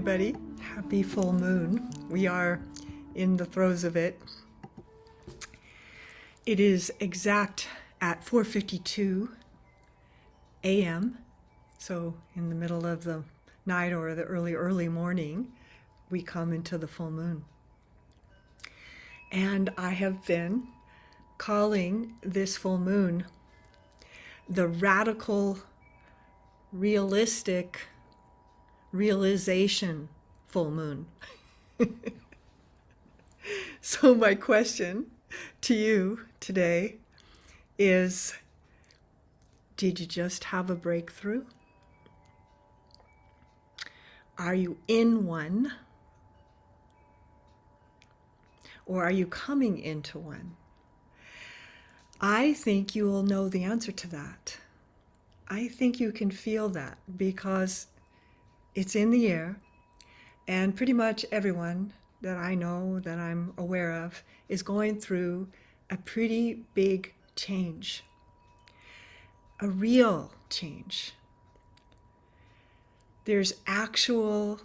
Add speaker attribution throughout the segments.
Speaker 1: everybody. Happy full moon. We are in the throes of it. It is exact at 4:52 a.m. So in the middle of the night or the early morning, we come into the full moon. And I have been calling this full moon the radical, realistic realization full moon. So my question to you today is, did you just have a breakthrough? Are you in one? Or are you coming into one? I think you will know the answer to that. I think you can feel that because it's in the air, and pretty much everyone that I know, that I'm aware of, is going through a pretty big change, a real change. There's all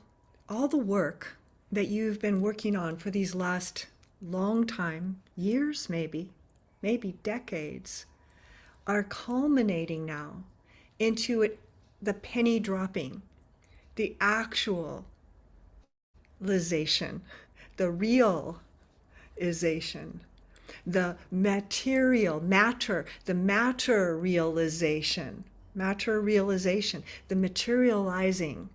Speaker 1: the work that you've been working on for these last long time, years maybe decades, are culminating now into the penny dropping, the actualization, the realization, the matter realization, the materializing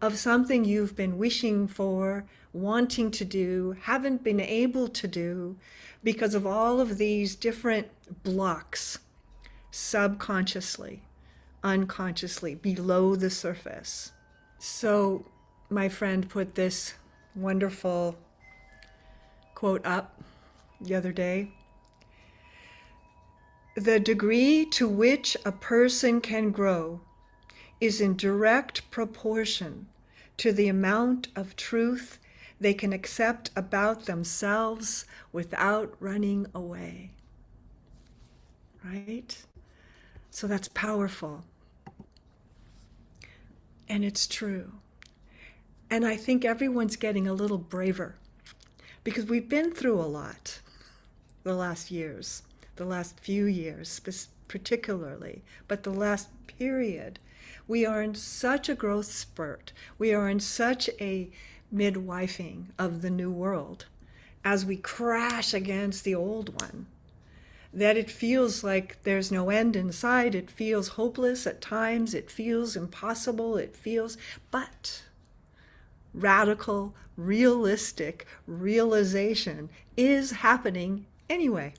Speaker 1: of something you've been wishing for, wanting to do, haven't been able to do because of all of these different blocks, subconsciously, unconsciously, below the surface. So my friend put this wonderful quote up the other day. The degree to which a person can grow is in direct proportion to the amount of truth they can accept about themselves without running away. Right? So that's powerful. And it's true. And I think everyone's getting a little braver because we've been through a lot the last few years particularly, but the last period. We are in such a growth spurt. We are in such a midwifing of the new world as we crash against the old one, that it feels like there's no end in sight. It feels hopeless at times. It feels impossible. But radical, realistic realization is happening anyway.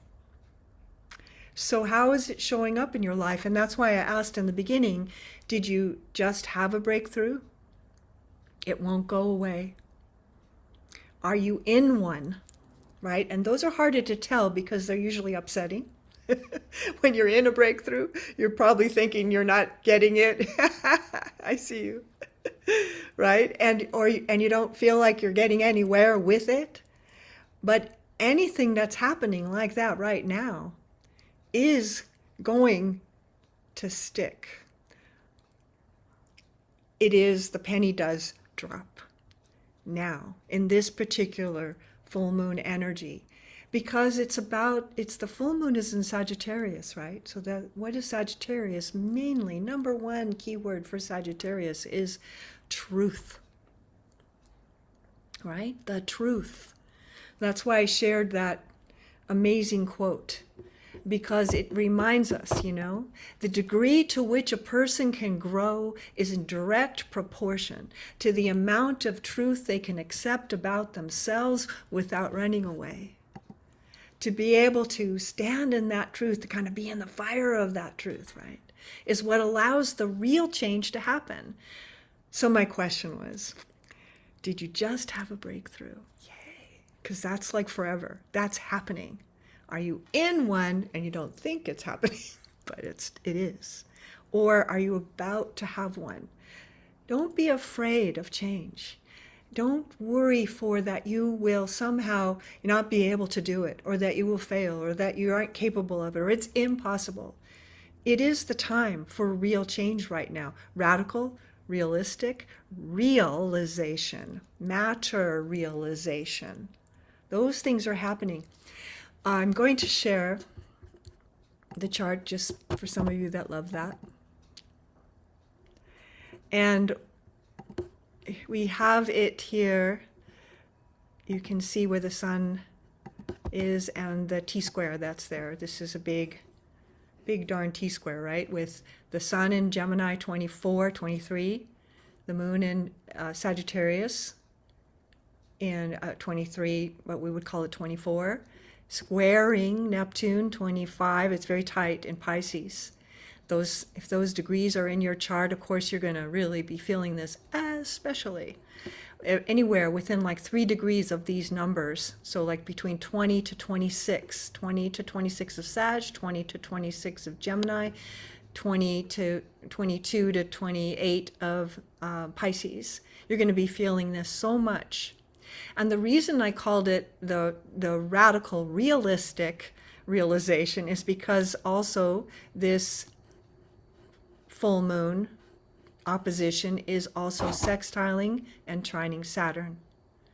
Speaker 1: So how is it showing up in your life? And that's why I asked in the beginning, did you just have a breakthrough? It won't go away. Are you in one? Right? And those are harder to tell because they're usually upsetting. When you're in a breakthrough, you're probably thinking you're not getting it. I see you. Right? And you don't feel like you're getting anywhere with it. But anything that's happening like that right now is going to stick. The penny does drop now in this particular full moon energy, because the full moon is in Sagittarius, right? So what is Sagittarius? Mainly, number one keyword for Sagittarius is truth, right? The truth. That's why I shared that amazing quote, because it reminds us, the degree to which a person can grow is in direct proportion to the amount of truth they can accept about themselves without running away. To be able to stand in that truth, to kind of be in the fire of that truth, right, is what allows the real change to happen. So my question was, did you just have a breakthrough? Yay. Because that's like forever. That's happening. Are you in one and you don't think it's happening, but it is? Or are you about to have one? Don't be afraid of change. Don't worry for that you will somehow not be able to do it, or that you will fail, or that you aren't capable of it, or it's impossible. It is the time for real change right now. Radical, realistic, realization, matter realization. Those things are happening. I'm going to share the chart just for some of you that love that. And we have it here. You can see where the sun is and the T-square that's there. This is a big darn T-square, right? With the sun in Gemini 24, 23, the moon in Sagittarius in 23, what we would call it 24, squaring Neptune 25. It's very tight in Pisces. If those degrees are in your chart, of course, you're going to really be feeling this, especially anywhere within like 3 degrees of these numbers. So like between 20 to 26, 20 to 26 of Sag, 20 to 26 of Gemini, 20 to 22 to 28 of Pisces. You're going to be feeling this so much. And the reason I called it the radical realistic realization is because also this full moon opposition is also sextiling and trining Saturn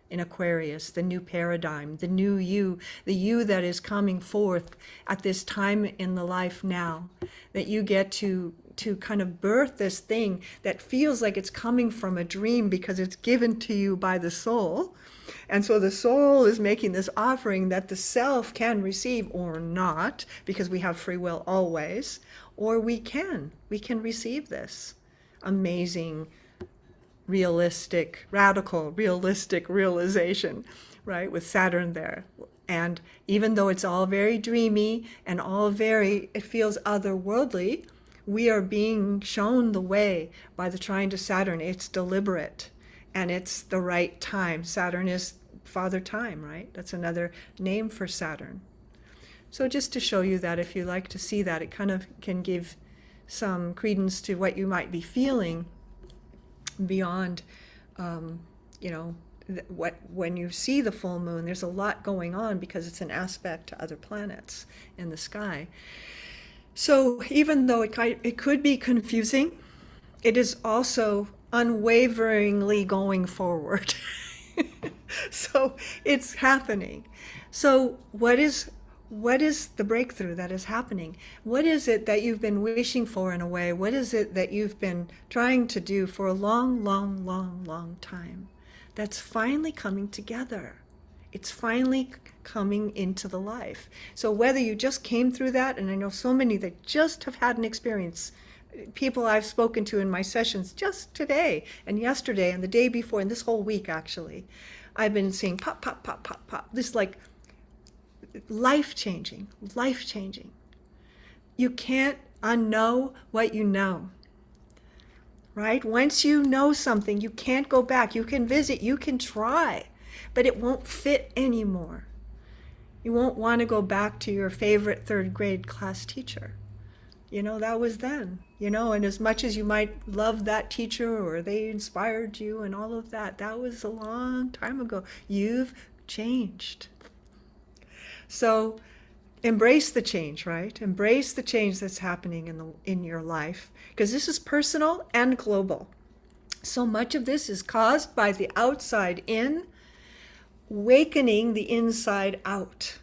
Speaker 1: in Aquarius, the new paradigm, the new you, the you that is coming forth at this time in the life now, that you get to kind of birth this thing that feels like it's coming from a dream because it's given to you by the soul. And so the soul is making this offering that the self can receive or not, because we have free will always, or we can receive this amazing, realistic, radical, realistic realization, right, with Saturn there. And even though it's all very dreamy and all very, it feels otherworldly, we are being shown the way by the trine to Saturn. It's deliberate and it's the right time. Saturn is Father Time, right? That's another name for Saturn. So just to show you that, if you like to see that, it kind of can give some credence to what you might be feeling beyond, when you see the full moon, there's a lot going on because it's an aspect to other planets in the sky. So even though it could be confusing, it is also unwaveringly going forward. So it's happening. So what is the breakthrough that is happening? What is it that you've been wishing for in a way? What is it that you've been trying to do for a long, long, long, long time that's finally coming together? It's finally coming into the life. So whether you just came through that, and I know so many that just have had an experience, people I've spoken to in my sessions just today and yesterday and the day before and this whole week actually, I've been seeing pop, pop, pop, pop, pop, this like life-changing, life-changing. You can't unknow what you know, right? Once you know something, you can't go back. You can visit, you can try, but it won't fit anymore. You won't want to go back to your favorite 3rd grade class teacher. That was then, and as much as you might love that teacher or they inspired you and all of that, that was a long time ago. You've changed. So embrace the change, right? Embrace the change that's happening in your life, because this is personal and global. So much of this is caused by the outside in, awakening the inside out,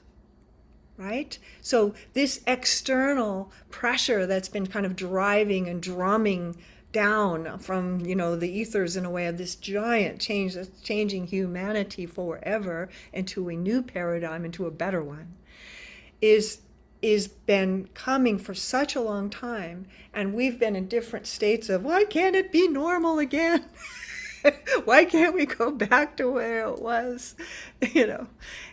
Speaker 1: right? So this external pressure that's been kind of driving and drumming down from, the ethers in a way of this giant change that's changing humanity forever into a new paradigm, into a better one, is been coming for such a long time. And we've been in different states of, why can't it be normal again? Why can't we go back to where it was?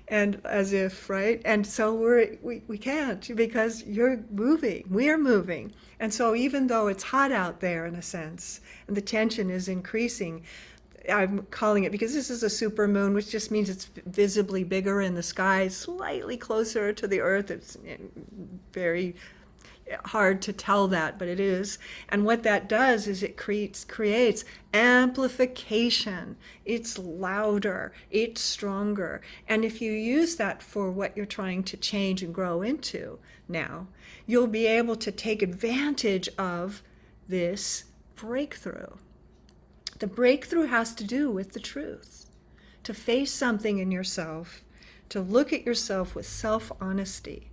Speaker 1: And as if, right? And so we can't, because you're moving, we're moving. And so even though it's hot out there in a sense, and the tension is increasing, I'm calling it, because this is a super moon, which just means it's visibly bigger in the sky, slightly closer to the earth. It's very hard to tell that, but it is. And what that does is it creates amplification. It's louder, it's stronger. And if you use that for what you're trying to change and grow into now, you'll be able to take advantage of this breakthrough. The breakthrough has to do with the truth. To face something in yourself, to look at yourself with self-honesty.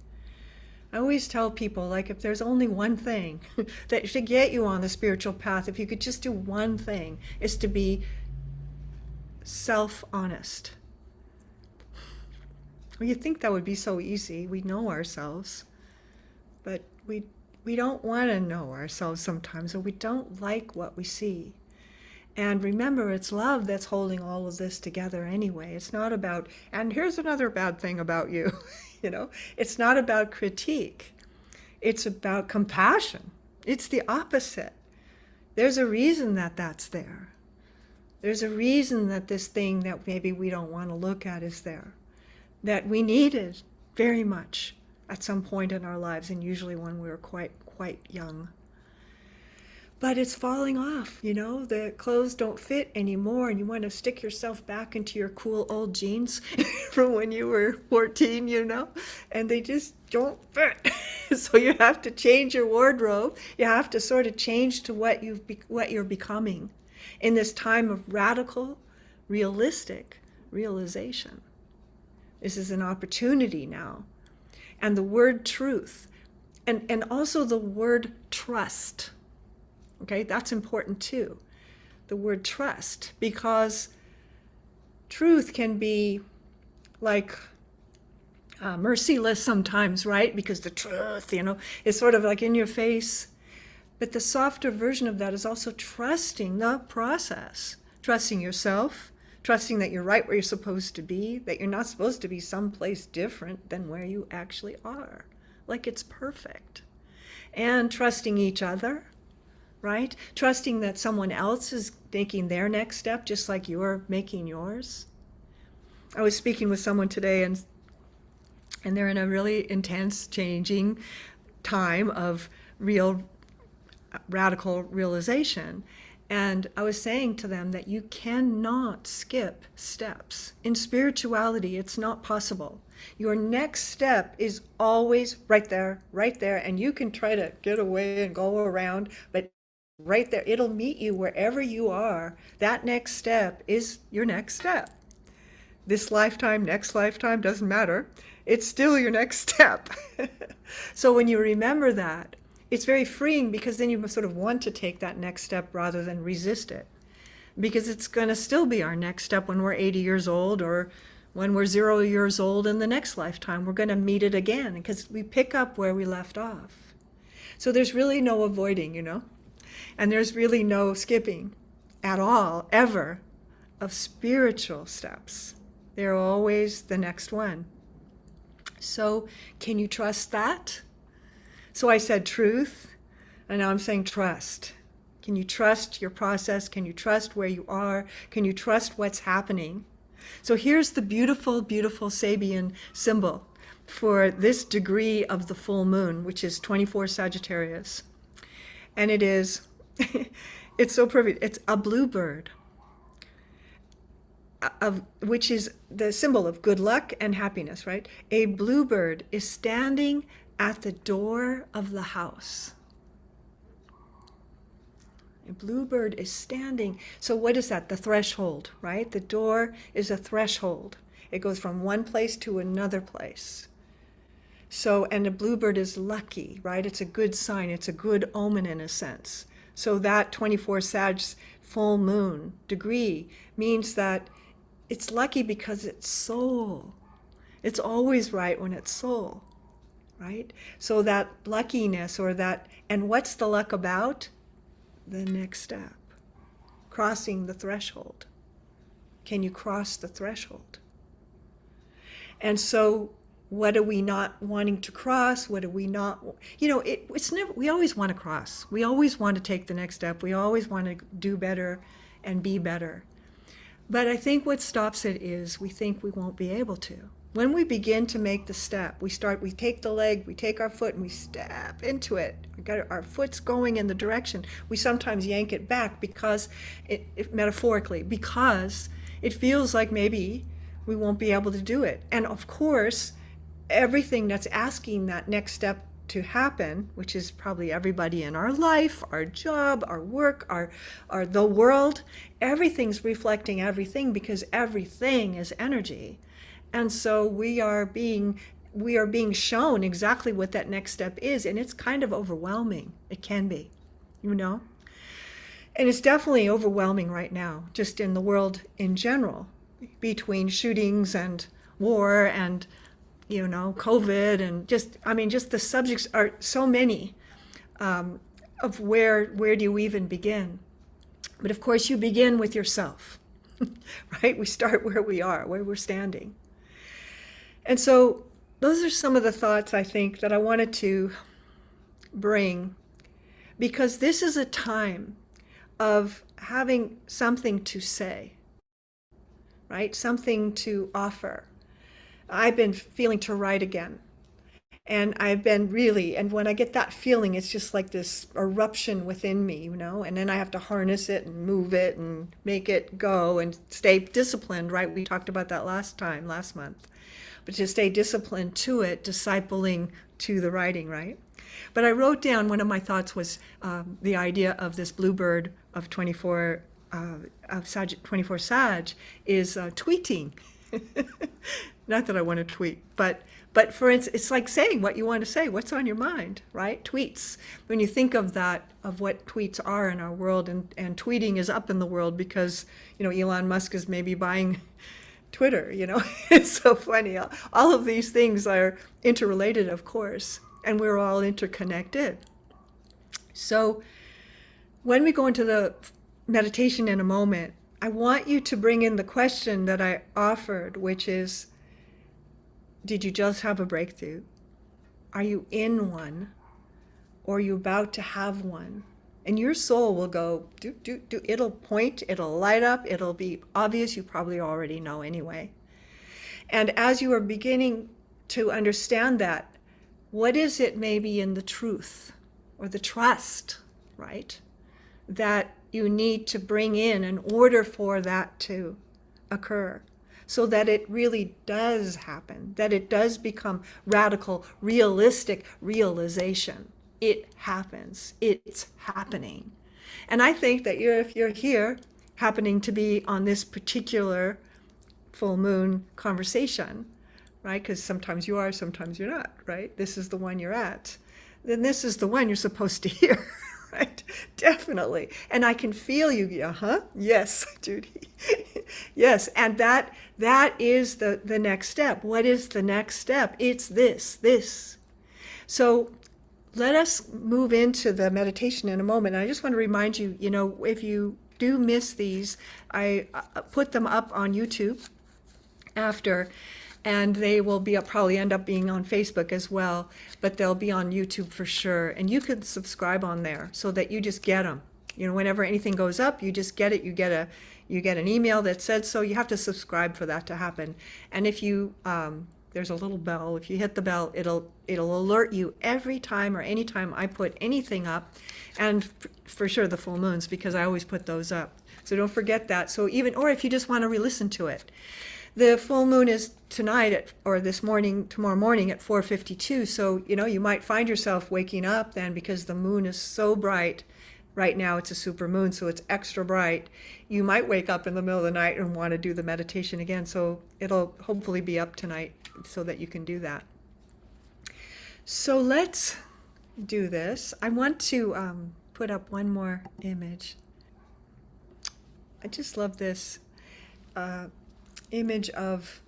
Speaker 1: I always tell people, like, if there's only one thing that should get you on the spiritual path, if you could just do one thing, is to be self-honest. Well, you'd think that would be so easy. We know ourselves, but we don't want to know ourselves sometimes, or we don't like what we see. And remember, it's love that's holding all of this together anyway. It's not about, and here's another bad thing about you, you know. It's not about critique. It's about compassion. It's the opposite. There's a reason that that's there. There's a reason that this thing that maybe we don't want to look at is there, that we needed very much at some point in our lives, and usually when we were quite young. But it's falling off, you know, the clothes don't fit anymore, and you want to stick yourself back into your cool old jeans from when you were 14, you know, and they just don't fit. So you have to change your wardrobe. You have to sort of change to what you're becoming in this time of radical, realistic realization. This is an opportunity now. And the word truth, and also the word trust. Okay, that's important too. The word trust, because truth can be like merciless sometimes, right? Because the truth, you know, is sort of like in your face. But the softer version of that is also trusting the process, trusting yourself, trusting that you're right where you're supposed to be, that you're not supposed to be someplace different than where you actually are, like it's perfect. And trusting each other, right? Trusting that someone else is making their next step just like you're making yours. I was speaking with someone today, and they're in a really intense, changing time of real radical realization. And I was saying to them that you cannot skip steps. In spirituality, it's not possible. Your next step is always right there, and you can try to get away and go around, but right there, it'll meet you wherever you are. That next step is your next step. This lifetime, next lifetime, doesn't matter. It's still your next step. So when you remember that, it's very freeing, because then you sort of want to take that next step rather than resist it. Because it's going to still be our next step when we're 80 years old, or when we're 0 years old in the next lifetime. We're going to meet it again, because we pick up where we left off. So there's really no avoiding, you know. And there's really no skipping at all, ever, of spiritual steps. They're always the next one. So can you trust that? So I said truth, and now I'm saying trust. Can you trust your process? Can you trust where you are? Can you trust what's happening? So here's the beautiful, beautiful Sabian symbol for this degree of the full moon, which is 24 Sagittarius. And it is, it's so perfect. It's a bluebird, which is the symbol of good luck and happiness, right? A bluebird is standing at the door of the house. A bluebird is standing. So what is that? The threshold, right? The door is a threshold. It goes from one place to another place. So, and a bluebird is lucky, right? It's a good sign. It's a good omen in a sense. So that 24 Sag full moon degree means that it's lucky because it's soul. It's always right when it's soul, right? So that luckiness, or that, and what's the luck about? The next step, crossing the threshold. Can you cross the threshold? And so what are we not wanting to cross? What are we not, you know, it's never, we always want to cross. We always want to take the next step. We always want to do better and be better. But I think what stops it is we think we won't be able to. When we begin to make the step, we take the leg, we take our foot, and we step into it. We got our foot's going in the direction. We sometimes yank it back because, metaphorically, because it feels like maybe we won't be able to do it. And of course, everything that's asking that next step to happen, which is probably everybody in our life, our job, our work, our the world, everything's reflecting everything because everything is energy. And so we are being shown exactly what that next step is, and it's kind of overwhelming. It can be, you know? And it's definitely overwhelming right now, just in the world in general, between shootings and war and COVID, and just the subjects are so many, of where do you even begin? But of course, you begin with yourself, right? We start where we are, where we're standing. And so those are some of the thoughts I think that I wanted to bring, because this is a time of having something to say, right? Something to offer. I've been feeling to write again. And I've been really, and when I get that feeling, it's just like this eruption within me, and then I have to harness it and move it and make it go and stay disciplined, right? We talked about that last month. But to stay disciplined to it, discipling to the writing, right? But I wrote down, one of my thoughts was the idea of this bluebird of 24 Sag is tweeting. Not that I want to tweet, but for instance, it's like saying what you want to say, what's on your mind, right? Tweets. When you think of that, of what tweets are in our world, and tweeting is up in the world because, Elon Musk is maybe buying Twitter, It's so funny. All of these things are interrelated, of course, and we're all interconnected. So when we go into the meditation in a moment, I want you to bring in the question that I offered, which is, did you just have a breakthrough? Are you in one? Or are you about to have one? And your soul will go, do. It'll point, it'll light up, it'll be obvious. You probably already know anyway. And as you are beginning to understand that, what is it maybe in the truth or the trust, right, that you need to bring in order for that to occur, so that it really does happen, that it does become radical, realistic realization. It happens. It's happening. And I think that if you're here, happening to be on this particular full moon conversation, right? Because sometimes you are, sometimes you're not, right? This is the one you're at. Then this is the one you're supposed to hear, right? Definitely. And I can feel you. Yes, Judy. Yes. And that is the next step. What is the next step? It's this. So let us move into the meditation in a moment. I just want to remind you, if you do miss these, I put them up on YouTube after, and they will probably end up being on Facebook as well, but they'll be on YouTube for sure. And you can subscribe on there so that you just get them. Whenever anything goes up, you just get it. You get an email that said so. You have to subscribe for that to happen. And if you there's a little bell. If you hit the bell, it'll alert you every time or anytime I put anything up, and for sure the full moons, because I always put those up. So don't forget that. So or if you just want to re-listen to it. The full moon is tonight or tomorrow morning at 4:52. So, you might find yourself waking up then, because the moon is so bright. Right now it's a super moon, so it's extra bright. You might wake up in the middle of the night and want to do the meditation again. So it'll hopefully be up tonight so that you can do that. So let's do this. I want to put up one more image. I just love this image of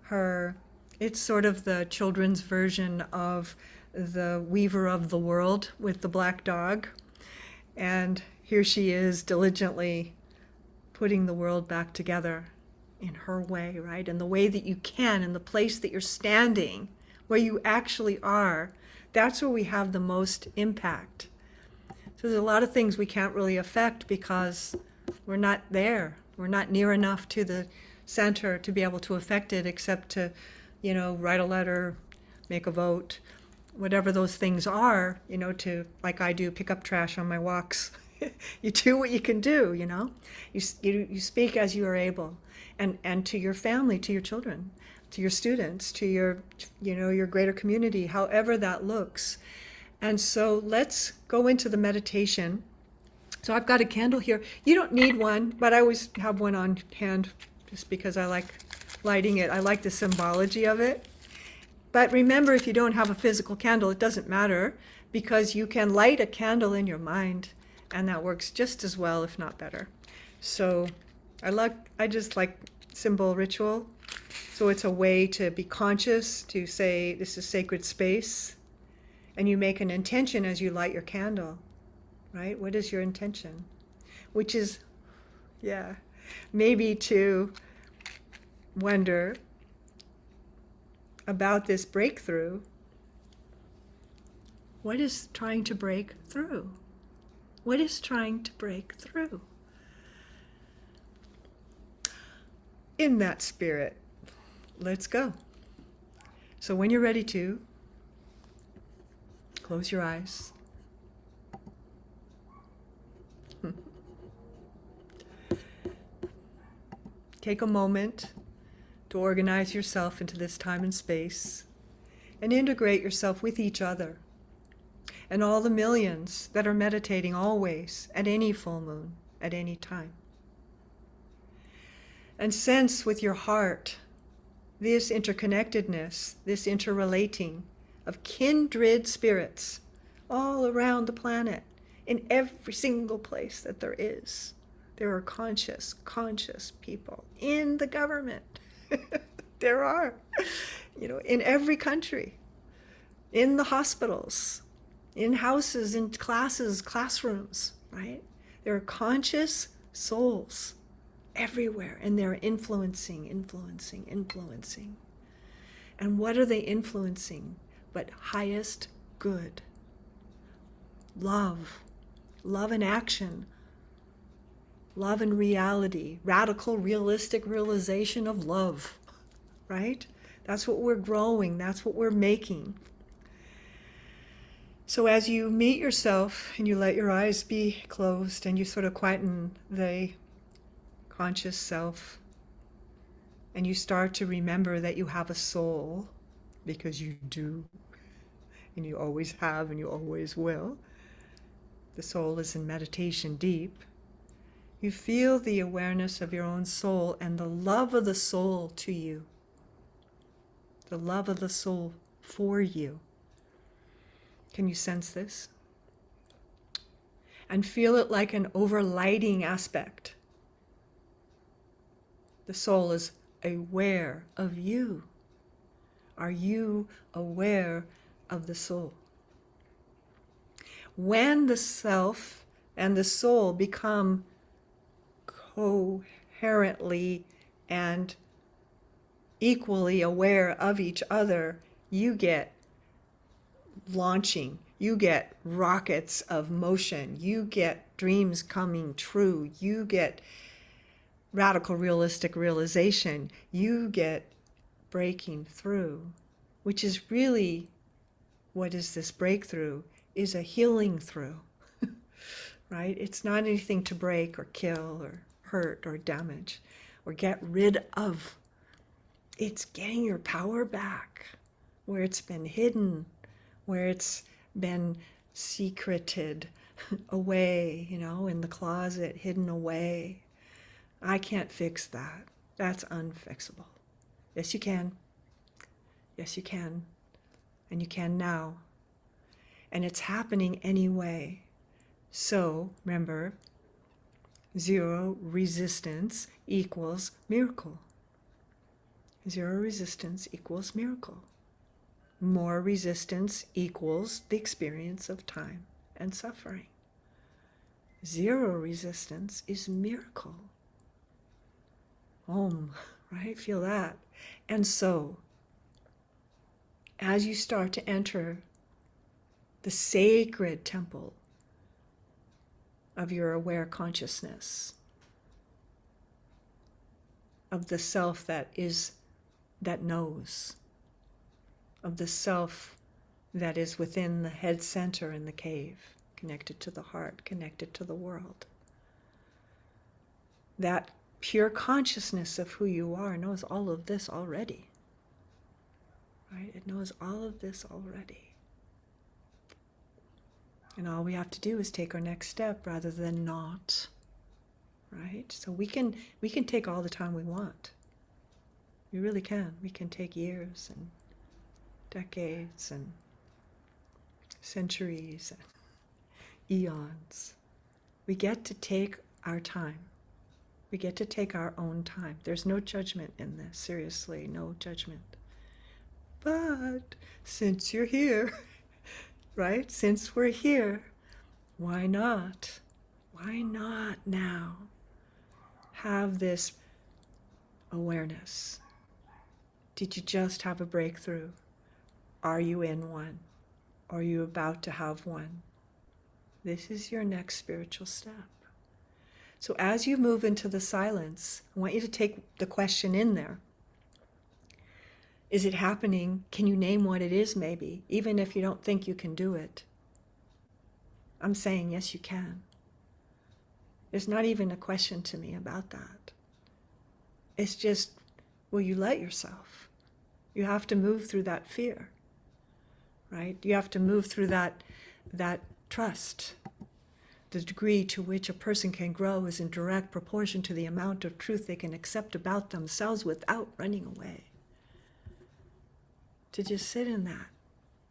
Speaker 1: her. It's sort of the children's version of the Weaver of the World with the black dog. And here she is diligently putting the world back together in her way, right? In the way that you can, in the place that you're standing, where you actually are. That's where we have the most impact. So there's a lot of things we can't really affect because we're not there. We're not near enough to the center to be able to affect it, except to, write a letter, make a vote, whatever those things are, to, like I do, pick up trash on my walks. You do what you can do, You speak as you are able, and to your family, to your children. to your students, to your, your greater community, however that looks. And so let's go into the meditation. So I've got a candle here. You don't need one, but I always have one on hand just because I like lighting it. I like the symbology of it. But remember, if you don't have a physical candle, it doesn't matter, because you can light a candle in your mind, and that works just as well, if not better. So I just like symbol ritual. So it's a way to be conscious, to say this is sacred space, and you make an intention as you light your candle, right? What is your intention? Which is, maybe to wonder about this breakthrough. What is trying to break through? What is trying to break through? In that spirit, let's go. So when you're ready to, close your eyes. Take a moment to organize yourself into this time and space and integrate yourself with each other and all the millions that are meditating always at any full moon, at any time. And sense with your heart this interconnectedness, this interrelating of kindred spirits all around the planet, in every single place that there is. There are conscious people in the government. There are, in every country, in the hospitals, in houses, in classes, classrooms, right? There are conscious souls everywhere, and they're influencing. And what are they influencing but highest good? Love and action, love and reality, radical, realistic realization of love, right? That's what we're growing, that's what we're making. So as you meet yourself and you let your eyes be closed and you sort of quieten the conscious self, and you start to remember that you have a soul, because you do, and you always have and you always will. The soul is in meditation deep. You feel the awareness of your own soul and the love of the soul to you, the love of the soul for you. Can you sense this? And feel it like an overlighting aspect. The soul is aware of you. Are you aware of the soul? When the self and the soul become coherently and equally aware of each other, you get launching, you get rockets of motion, you get dreams coming true, you get radical realistic realization, you get breaking through, which is really, what is this breakthrough? Is a healing through, right? It's not anything to break or kill or hurt or damage or get rid of. It's getting your power back where it's been hidden, where it's been secreted away, in the closet, hidden away. I can't fix that. That's unfixable. Yes, you can. Yes, you can. And you can now. And it's happening anyway. So, remember, zero resistance equals miracle. Zero resistance equals miracle. More resistance equals the experience of time and suffering. Zero resistance is miracle. Right? Feel that. And so, as you start to enter the sacred temple of your aware consciousness, of the self that knows, of the self that is within the head center in the cave, connected to the heart, connected to the world. That pure consciousness of who you are knows all of this already. right? It knows all of this already. And all we have to do is take our next step rather than not, right? So we can take all the time we want. We really can. We can take years and decades and centuries and eons. We get to take our time. We get to take our own time. There's no judgment in this, seriously, no judgment. But since you're here, right? Since we're here, why not? Why not now have this awareness? Did you just have a breakthrough? Are you in one? Are you about to have one? This is your next spiritual step. So as you move into the silence, I want you to take the question in there. Is it happening? Can you name what it is maybe, even if you don't think you can do it? I'm saying yes, you can. There's not even a question to me about that. It's just, will you let yourself? You have to move through that fear, right? You have to move through that trust. The degree to which a person can grow is in direct proportion to the amount of truth they can accept about themselves without running away. To just sit in that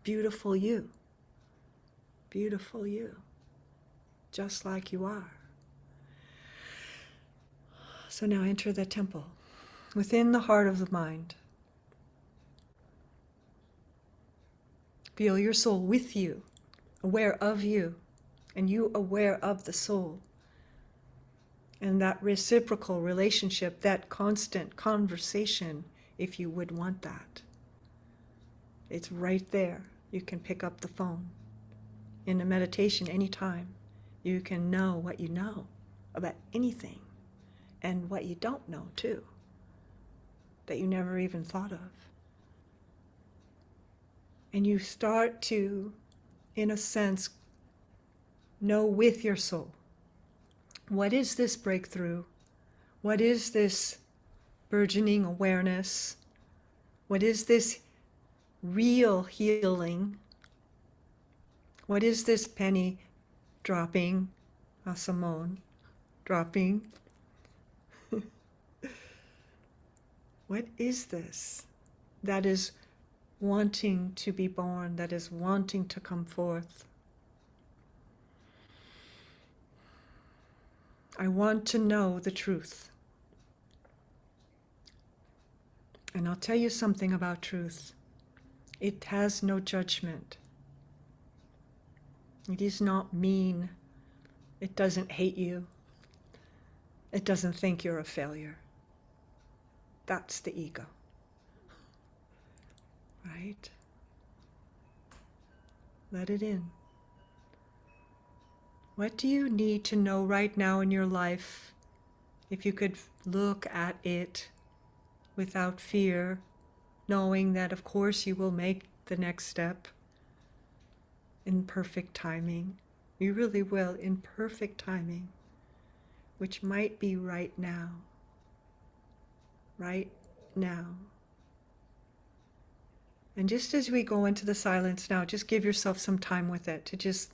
Speaker 1: beautiful you, just like you are. So now enter the temple, within the heart of the mind. Feel your soul with you, aware of you, and you aware of the soul. And that reciprocal relationship, that constant conversation, if you would want that. It's right there. You can pick up the phone. In a meditation, anytime, you can know what you know about anything, and what you don't know too, that you never even thought of. And you start to, in a sense, know with your soul, what is this breakthrough? What is this burgeoning awareness? What is this real healing? What is this penny dropping, Simone, dropping? What is this that is wanting to be born, that is wanting to come forth? I want to know the truth. And I'll tell you something about truth. It has no judgment. It is not mean. It doesn't hate you. It doesn't think you're a failure. That's the ego. Right? Let it in. What do you need to know right now in your life? If you could look at it without fear, knowing that of course you will make the next step in perfect timing. You really will, in perfect timing, which might be right now. Right now. And just as we go into the silence now, just give yourself some time with it to just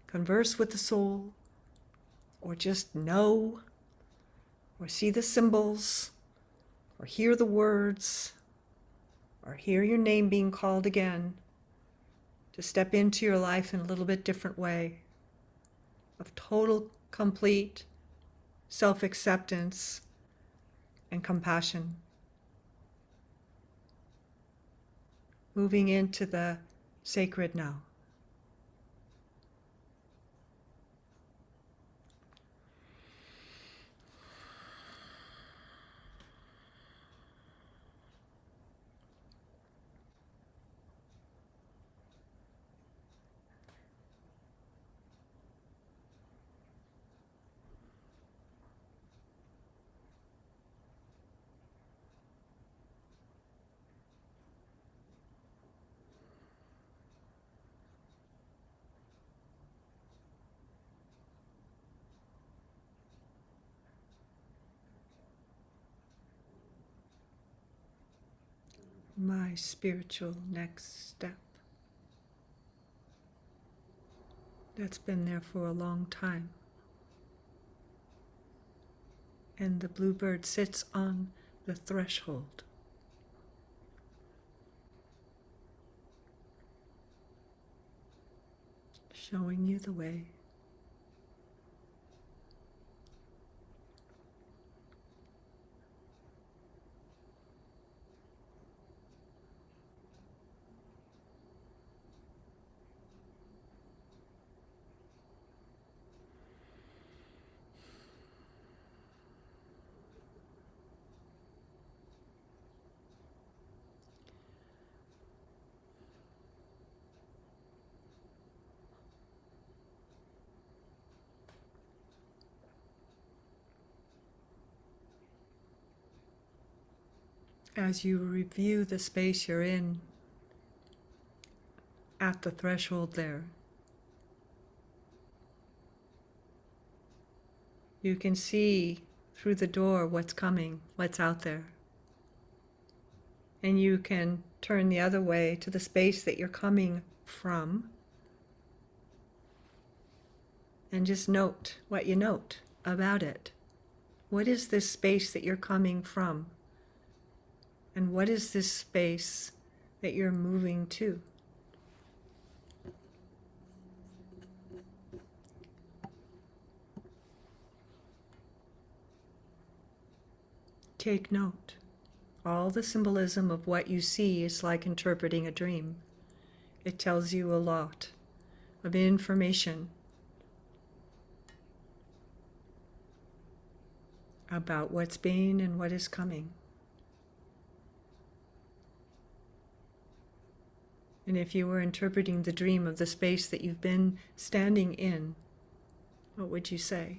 Speaker 1: converse with the soul, or just know, or see the symbols, or hear the words, or hear your name being called again, to step into your life in a little bit different way of total, complete self-acceptance and compassion. Moving into the sacred now. my spiritual next step. That's been there for a long time. And the bluebird sits on the threshold, showing you the way. As you review the space you're in at the threshold there, you can see through the door what's coming, what's out there. And you can turn the other way to the space that you're coming from and just note what you note about it. What is this space that you're coming from? And what is this space that you're moving to? Take note. All the symbolism of what you see is like interpreting a dream. It tells you a lot of information about what's been and what is coming. And if you were interpreting the dream of the space that you've been standing in, what would you say?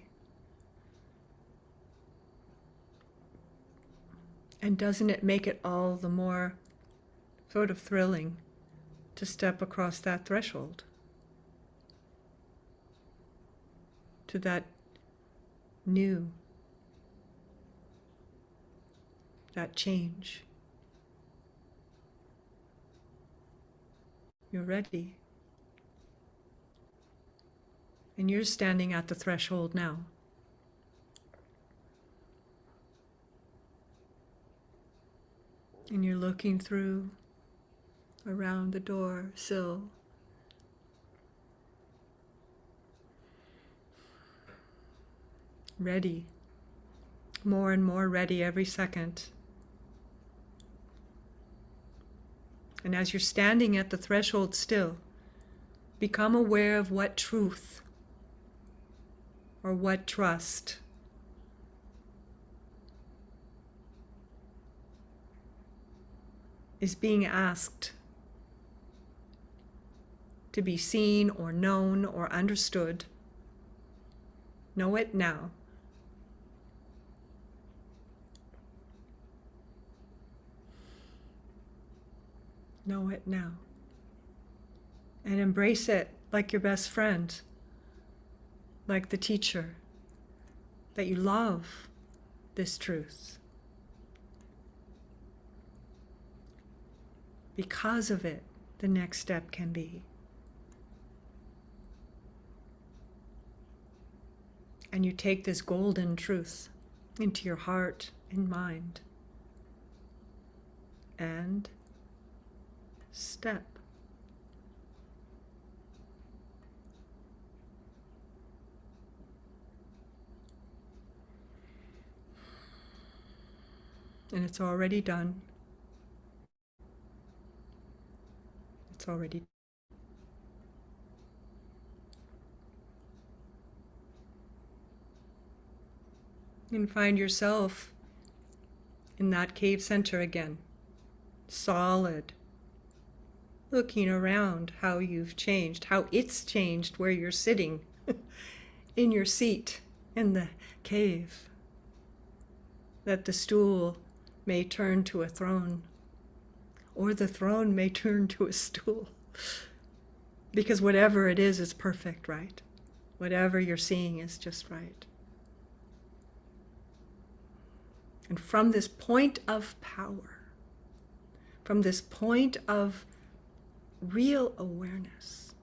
Speaker 1: And doesn't it make it all the more sort of thrilling to step across that threshold to that new, that change? You're ready. And you're standing at the threshold now. And you're looking through, around the door sill. Ready. More and more ready every second. And as you're standing at the threshold still, become aware of what truth or what trust is being asked to be seen or known or understood. Know it now. Know it now. And embrace it like your best friend, like the teacher, that you love this truth. Because of it, the next step can be. And you take this golden truth into your heart and mind. And step. And it's already done. It's already. And find yourself in that cave center again, solid, looking around how you've changed, how it's changed where you're sitting in your seat in the cave, that the stool may turn to a throne, or the throne may turn to a stool. Because whatever it is perfect, right? Whatever you're seeing is just right. And from this point of power, from this point of real awareness.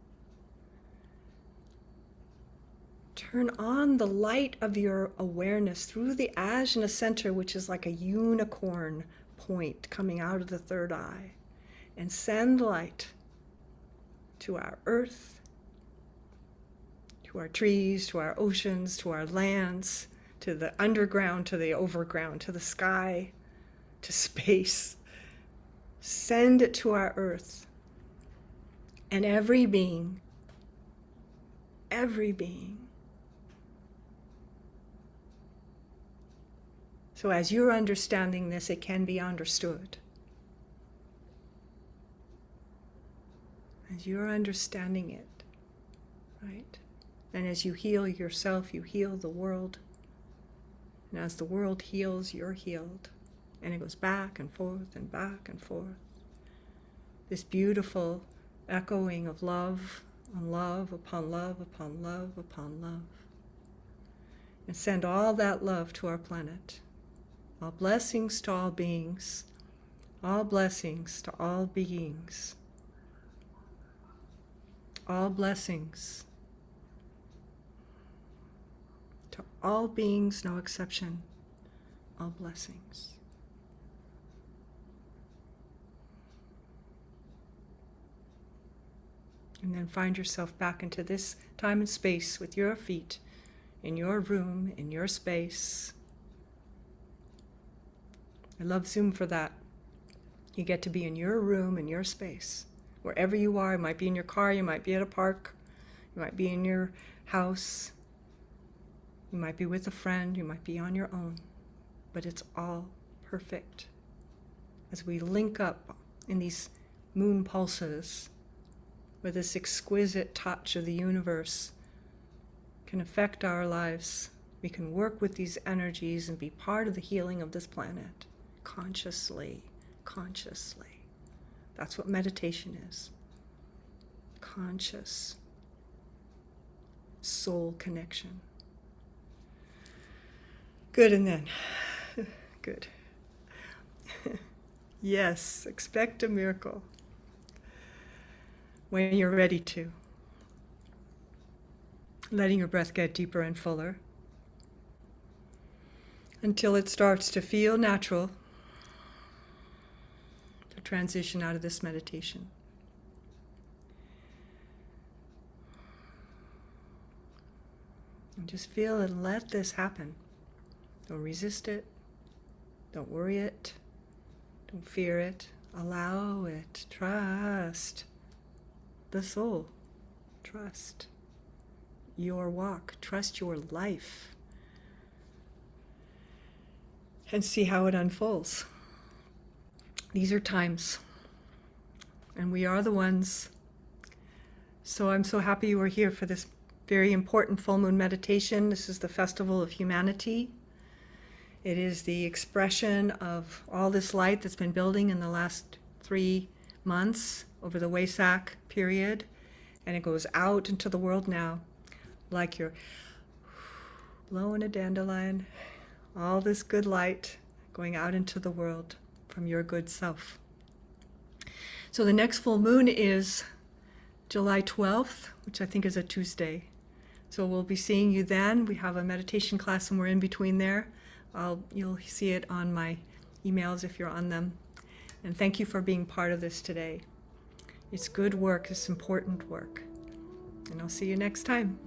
Speaker 1: Turn on the light of your awareness through the ajna center, which is like a unicorn point coming out of the third eye, and send light to our earth, to our trees, to our oceans, to our lands, to the underground, to the overground, to the sky, to space. Send it to our earth. And every being. So as you're understanding this, it can be understood. As you're understanding it, right? And as you heal yourself, you heal the world. And as the world heals, you're healed. And it goes back and forth and back and forth. This beautiful echoing of love on love upon love upon love upon love. And send all that love to our planet. All blessings to all beings. All blessings to all beings. All blessings to all beings, no exception. All blessings. And then find yourself back into this time and space with your feet in your room, in your space. I love Zoom for that. You get to be in your room, in your space. Wherever you are, you might be in your car, you might be at a park, you might be in your house, you might be with a friend, you might be on your own, but it's all perfect. As we link up in these moon pulses, where this exquisite touch of the universe can affect our lives, we can work with these energies and be part of the healing of this planet, consciously. That's what meditation is. Conscious soul connection. Good, and then, good. Yes, expect a miracle when you're ready to. Letting your breath get deeper and fuller until it starts to feel natural to transition out of this meditation. And just feel and let this happen. Don't resist it. Don't worry it. Don't fear it. Allow it. Trust the soul. Trust your walk. Trust your life. And see how it unfolds. These are times. And we are the ones. So I'm so happy you are here for this very important full moon meditation. This is the Festival of Humanity. It is the expression of all this light that's been building in the last 3 months over the Wesak period. And it goes out into the world now, like you're blowing a dandelion. All this good light going out into the world from your good self. So the next full moon is July 12th, which I think is a Tuesday. So we'll be seeing you then. We have a meditation class and we're in between there. You'll see it on my emails if you're on them. And thank you for being part of this today. It's good work, it's important work. And I'll see you next time.